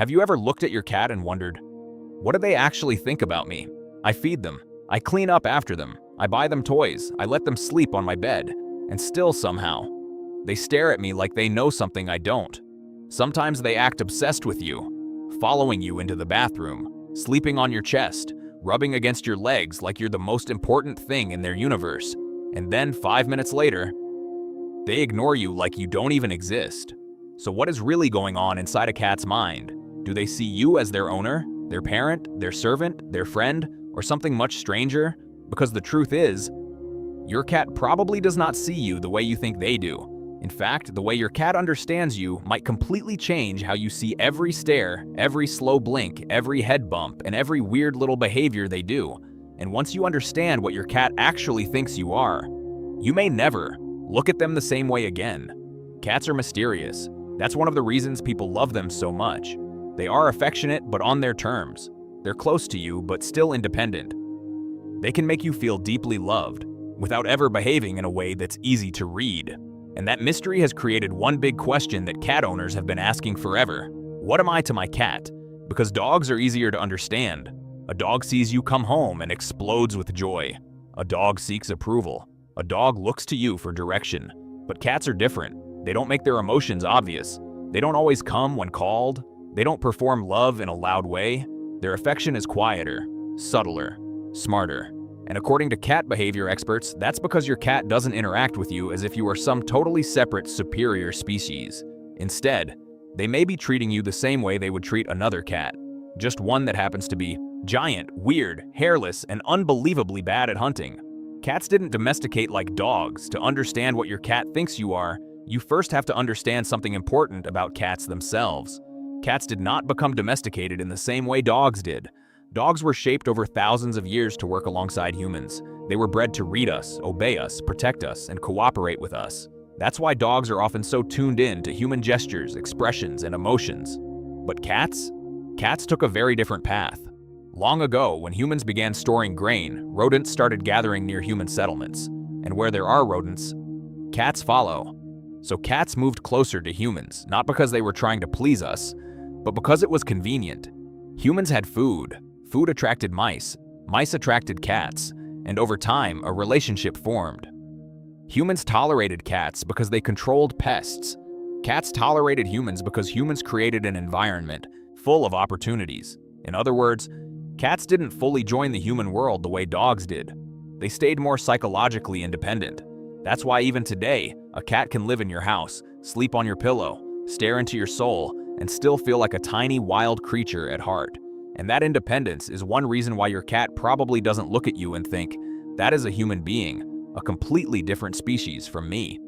Have you ever looked at your cat and wondered, what do they actually think about me? I feed them. I clean up after them. I buy them toys. I let them sleep on my bed. And still somehow, they stare at me like they know something I don't. Sometimes they act obsessed with you, following you into the bathroom, sleeping on your chest, rubbing against your legs like you're the most important thing in their universe. And then 5 minutes later, they ignore you like you don't even exist. So what is really going on inside a cat's mind? Do they see you as their owner, their parent, their servant, their friend, or something much stranger? Because the truth is, your cat probably does not see you the way you think they do. In fact, the way your cat understands you might completely change how you see every stare, every slow blink, every head bump, and every weird little behavior they do. And once you understand what your cat actually thinks you are, you may never look at them the same way again. Cats are mysterious. That's one of the reasons people love them so much. They are affectionate, but on their terms. They're close to you, but still independent. They can make you feel deeply loved, without ever behaving in a way that's easy to read. And that mystery has created one big question that cat owners have been asking forever. What am I to my cat? Because dogs are easier to understand. A dog sees you come home and explodes with joy. A dog seeks approval. A dog looks to you for direction. But cats are different. They don't make their emotions obvious. They don't always come when called. They don't perform love in a loud way. Their affection is quieter, subtler, smarter. And according to cat behavior experts, that's because your cat doesn't interact with you as if you are some totally separate, superior species. Instead, they may be treating you the same way they would treat another cat. Just one that happens to be giant, weird, hairless, and unbelievably bad at hunting. Cats didn't domesticate like dogs. To understand what your cat thinks you are, you first have to understand something important about cats themselves. Cats did not become domesticated in the same way dogs did. Dogs were shaped over thousands of years to work alongside humans. They were bred to read us, obey us, protect us, and cooperate with us. That's why dogs are often so tuned in to human gestures, expressions, and emotions. But cats? Cats took a very different path. Long ago, when humans began storing grain, rodents started gathering near human settlements. And where there are rodents, cats follow. So cats moved closer to humans, not because they were trying to please us, but because it was convenient. Humans had food. Food attracted mice. Mice attracted cats. And over time, a relationship formed. Humans tolerated cats because they controlled pests. Cats tolerated humans because humans created an environment full of opportunities. In other words, cats didn't fully join the human world the way dogs did. They stayed more psychologically independent. That's why even today, a cat can live in your house, sleep on your pillow, stare into your soul, and still feel like a tiny, wild creature at heart. And that independence is one reason why your cat probably doesn't look at you and think, that is a human being, a completely different species from me.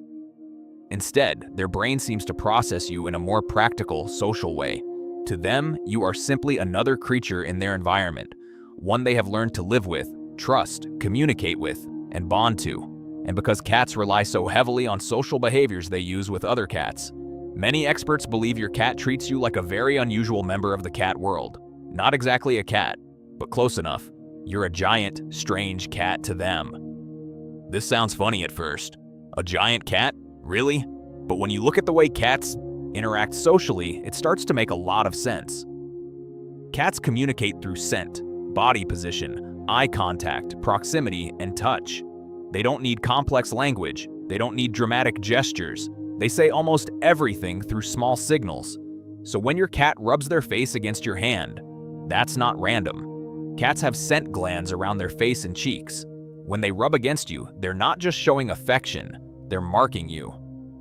Instead, their brain seems to process you in a more practical, social way. To them, you are simply another creature in their environment, one they have learned to live with, trust, communicate with, and bond to. And because cats rely so heavily on social behaviors they use with other cats, many experts believe your cat treats you like a very unusual member of the cat world. Not exactly a cat, but close enough. You're a giant, strange cat to them. This sounds funny at first. A giant cat? Really? But when you look at the way cats interact socially, it starts to make a lot of sense. Cats communicate through scent, body position, eye contact, proximity, and touch. They don't need complex language. They don't need dramatic gestures. They say almost everything through small signals. So when your cat rubs their face against your hand, that's not random. Cats have scent glands around their face and cheeks. When they rub against you, they're not just showing affection, they're marking you.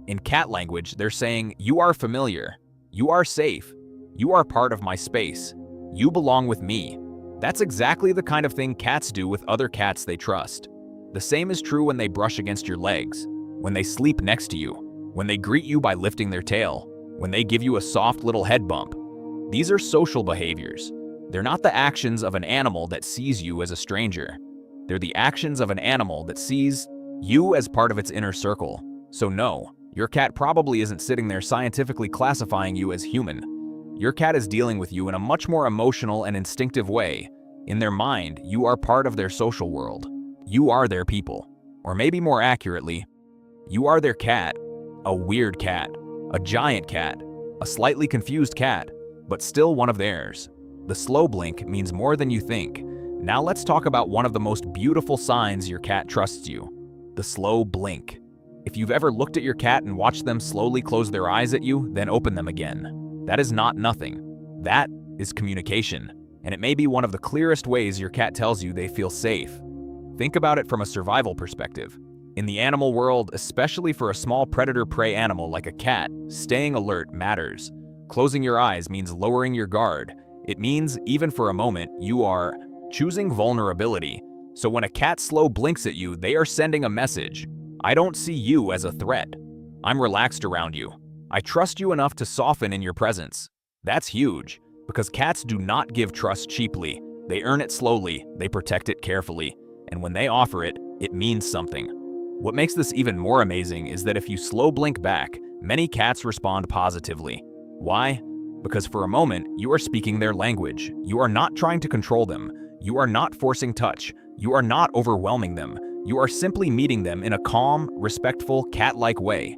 In cat language, they're saying, you are familiar, you are safe, you are part of my space, you belong with me. That's exactly the kind of thing cats do with other cats they trust. The same is true when they brush against your legs, when they sleep next to you, when they greet you by lifting their tail, when they give you a soft little head bump. These are social behaviors. They're not the actions of an animal that sees you as a stranger. They're the actions of an animal that sees you as part of its inner circle. So no, your cat probably isn't sitting there scientifically classifying you as human. Your cat is dealing with you in a much more emotional and instinctive way. In their mind, you are part of their social world. You are their people. Or maybe more accurately, you are their cat. A weird cat. A giant cat. A slightly confused cat. but still one of theirs. The slow blink means more than you think. Now let's talk about one of the most beautiful signs your cat trusts you: the slow blink. If you've ever looked at your cat and watched them slowly close their eyes at you, then open them again, that is not nothing. That is communication, and it may be one of the clearest ways your cat tells you they feel safe. Think about it from a survival perspective. In the animal world, especially for a small predator-prey animal like a cat, staying alert matters. Closing your eyes means lowering your guard. It means, even for a moment, you are choosing vulnerability. So when a cat slow blinks at you, they are sending a message. I don't see you as a threat. I'm relaxed around you. I trust you enough to soften in your presence. That's huge, because cats do not give trust cheaply. They earn it slowly, they protect it carefully, and when they offer it, it means something. What makes this even more amazing is that if you slow blink back, many cats respond positively. Why? Because for a moment, you are speaking their language. You are not trying to control them. You are not forcing touch. You are not overwhelming them. You are simply meeting them in a calm, respectful, cat-like way.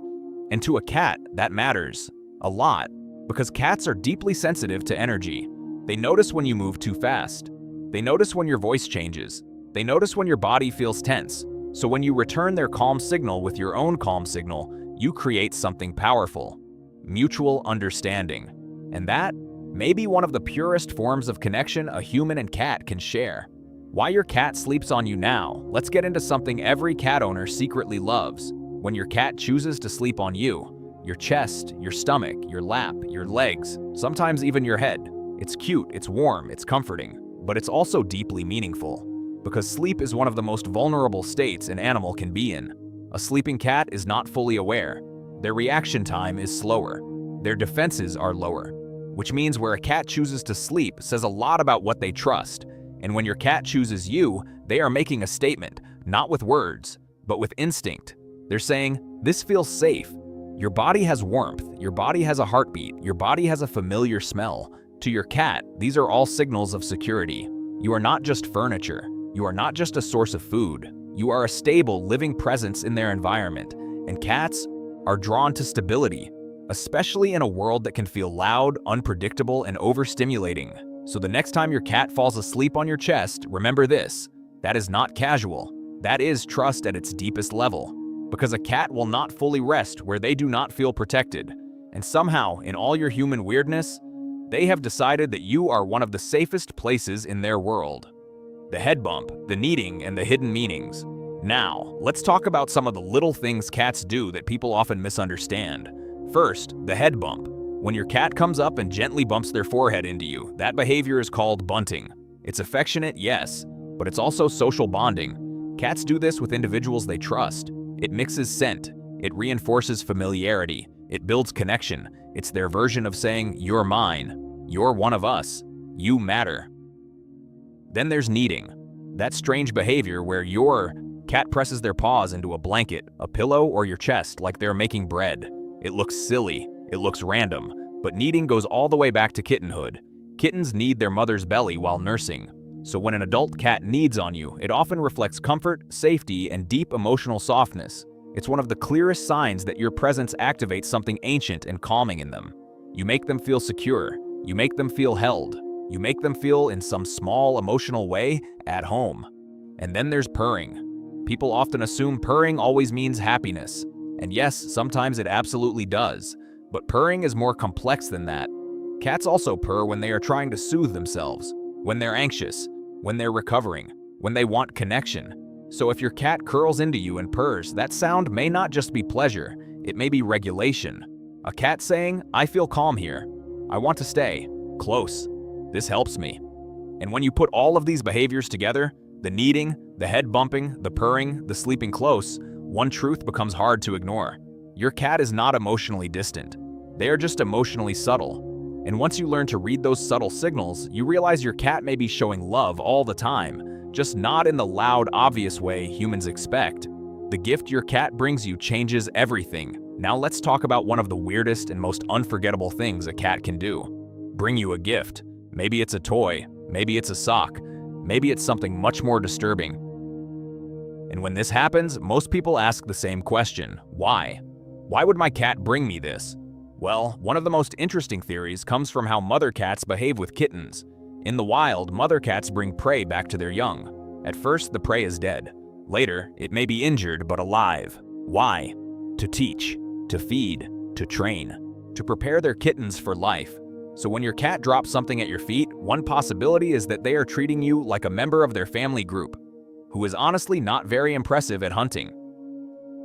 And to a cat, that matters a lot, because cats are deeply sensitive to energy. They notice when you move too fast. They notice when your voice changes. They notice when your body feels tense. So when you return their calm signal with your own calm signal, you create something powerful: mutual understanding. And that may be one of the purest forms of connection a human and cat can share. Why your cat sleeps on you now, let's get into something every cat owner secretly loves. When your cat chooses to sleep on you, your chest, your stomach, your lap, your legs, sometimes even your head. It's cute, it's warm, it's comforting, but it's also deeply meaningful. Because sleep is one of the most vulnerable states an animal can be in. A sleeping cat is not fully aware. Their reaction time is slower. Their defenses are lower. Which means where a cat chooses to sleep says a lot about what they trust. And when your cat chooses you, they are making a statement, not with words, but with instinct. They're saying, this feels safe. Your body has warmth, your body has a heartbeat, your body has a familiar smell. To your cat, these are all signals of security. You are not just furniture. You are not just a source of food. You are a stable, living presence in their environment. And cats are drawn to stability, especially in a world that can feel loud, unpredictable, and overstimulating. So the next time your cat falls asleep on your chest, remember this: that is not casual. That is trust at its deepest level. Because a cat will not fully rest where they do not feel protected. And somehow, in all your human weirdness, they have decided that you are one of the safest places in their world. The head bump, the kneading, and the hidden meanings. Now, let's talk about some of the little things cats do that people often misunderstand. First, the head bump. When your cat comes up and gently bumps their forehead into you, that behavior is called bunting. It's affectionate, yes, but it's also social bonding. Cats do this with individuals they trust. It mixes scent. It reinforces familiarity. It builds connection. It's their version of saying, you're mine. You're one of us. You matter. Then there's kneading. That strange behavior where your cat presses their paws into a blanket, a pillow, or your chest like they're making bread. It looks silly. It looks random, but kneading goes all the way back to kittenhood. Kittens knead their mother's belly while nursing. So when an adult cat kneads on you, it often reflects comfort, safety, and deep emotional softness. It's one of the clearest signs that your presence activates something ancient and calming in them. You make them feel secure. You make them feel held. You make them feel, in some small emotional way, at home. And then there's purring. People often assume purring always means happiness. And yes, sometimes it absolutely does. But purring is more complex than that. Cats also purr when they are trying to soothe themselves, when they're anxious, when they're recovering, when they want connection. So if your cat curls into you and purrs, that sound may not just be pleasure, it may be regulation. A cat saying, I feel calm here. I want to stay close. This helps me. And when you put all of these behaviors together, the kneading, the head bumping, the purring, the sleeping close, one truth becomes hard to ignore. Your cat is not emotionally distant. They are just emotionally subtle. And once you learn to read those subtle signals, you realize your cat may be showing love all the time, just not in the loud, obvious way humans expect. The gift your cat brings you changes everything. Now let's talk about one of the weirdest and most unforgettable things a cat can do. Bring you a gift. Maybe it's a toy, maybe it's a sock, maybe it's something much more disturbing. And when this happens, most people ask the same question: why? Why would my cat bring me this? Well, one of the most interesting theories comes from how mother cats behave with kittens. In the wild, mother cats bring prey back to their young. At first, the prey is dead. Later, it may be injured but alive. Why? To teach, to feed, to train, to prepare their kittens for life. So when your cat drops something at your feet, one possibility is that they are treating you like a member of their family group, who is honestly not very impressive at hunting.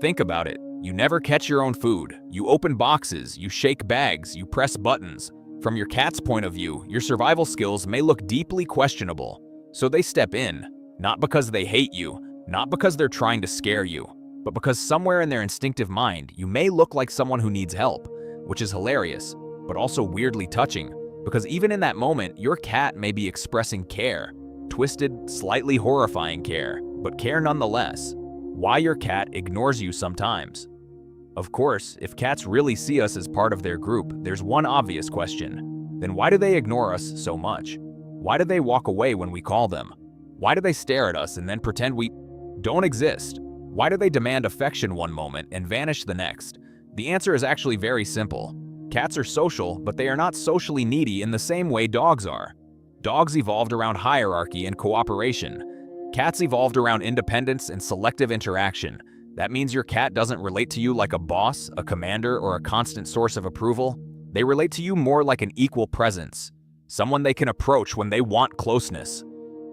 Think about it. You never catch your own food. You open boxes, you shake bags, you press buttons. From your cat's point of view, your survival skills may look deeply questionable. So they step in, not because they hate you, not because they're trying to scare you, but because somewhere in their instinctive mind, you may look like someone who needs help, which is hilarious, but also weirdly touching, because even in that moment, your cat may be expressing care. Twisted, slightly horrifying care, but care nonetheless. Why your cat ignores you sometimes. Of course, if cats really see us as part of their group, there's one obvious question. Then why do they ignore us so much? Why do they walk away when we call them? Why do they stare at us and then pretend we don't exist? Why do they demand affection one moment and vanish the next? The answer is actually very simple. Cats are social, but they are not socially needy in the same way dogs are. Dogs evolved around hierarchy and cooperation. Cats evolved around independence and selective interaction. That means your cat doesn't relate to you like a boss, a commander, or a constant source of approval. They relate to you more like an equal presence, someone they can approach when they want closeness,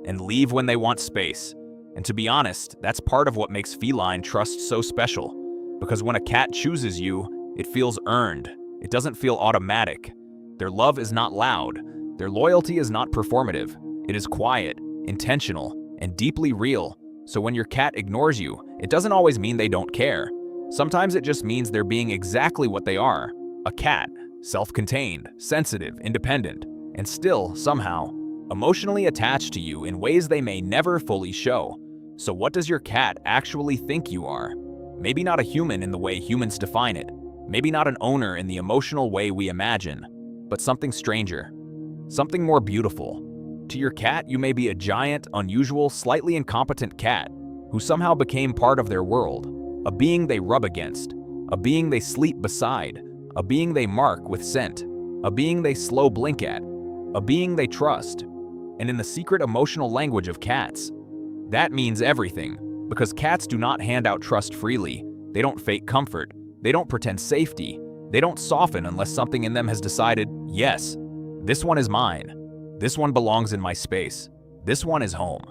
and leave when they want space. And to be honest, that's part of what makes feline trust so special. Because when a cat chooses you, it feels earned. It doesn't feel automatic. Their love is not loud. Their loyalty is not performative. It is quiet, intentional, and deeply real. So when your cat ignores you, it doesn't always mean they don't care. Sometimes it just means they're being exactly what they are, a cat, self-contained, sensitive, independent, and still, somehow, emotionally attached to you in ways they may never fully show. So what does your cat actually think you are? Maybe not a human in the way humans define it. Maybe not an owner in the emotional way we imagine, but something stranger, something more beautiful. To your cat, you may be a giant, unusual, slightly incompetent cat who somehow became part of their world, a being they rub against, a being they sleep beside, a being they mark with scent, a being they slow blink at, a being they trust. And in the secret emotional language of cats, that means everything, because cats do not hand out trust freely. They don't fake comfort. They don't pretend safety. They don't soften unless something in them has decided, yes, this one is mine. This one belongs in my space. This one is home.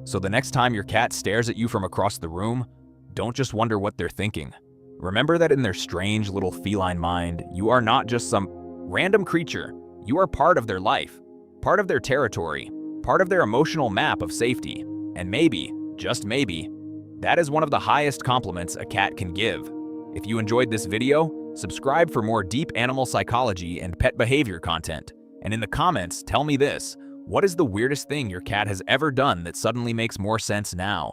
So the next time your cat stares at you from across the room, don't just wonder what they're thinking. Remember that in their strange little feline mind, you are not just some random creature. You are part of their life, part of their territory, part of their emotional map of safety. And maybe, just maybe, that is one of the highest compliments a cat can give. If you enjoyed this video, subscribe for more deep animal psychology and pet behavior content. And in the comments, tell me this: what is the weirdest thing your cat has ever done that suddenly makes more sense now?